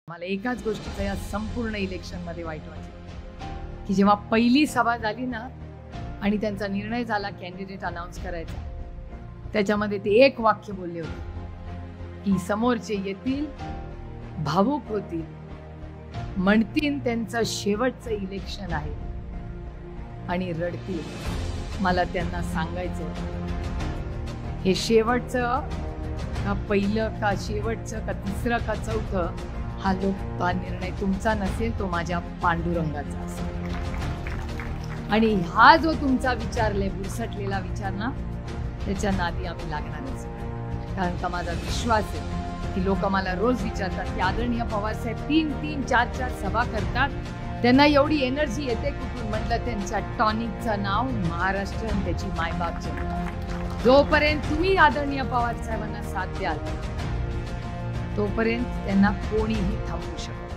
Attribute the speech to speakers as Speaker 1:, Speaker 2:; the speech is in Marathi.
Speaker 1: मला एकाच गोष्टीचं या संपूर्ण इलेक्शनमध्ये वाईट वाटलं की जेव्हा पहिली सभा झाली ना आणि त्यांचा निर्णय झाला कॅन्डिडेट अनाउन्स करायचा, त्याच्यामध्ये ते एक वाक्य बोलले होते की समोरचे येतील, भावुक होतील, म्हणतील त्यांचं शेवटचं इलेक्शन आहे आणि रडतील. मला त्यांना सांगायचं हे शेवटचं का पहिलं का शेवटचं का तिसरं का चौथं, हा निर्णय तुमचा नसेल, तो माझ्या पांडुरंगाचा असेल. आणि हा जो तुमचा विचारले बुरसटलेला विचार ना, त्याच्या नादी आम्ही लागणारच. कारण का माझा विश्वास आहे की लोक मला रोज विचारतात की आदरणीय पवारसाहेब 3-3, 4-4 सभा करतात, त्यांना एवढी एनर्जी येते कुठून? म्हटलं त्यांच्या टॉनिकचं नाव महाराष्ट्र आणि त्याची मायबाप जनता. जोपर्यंत तुम्ही आदरणीय पवार साहेबांना साथ द्याल तोपर्यंत त्यांना कोणीही थांबवू शकत.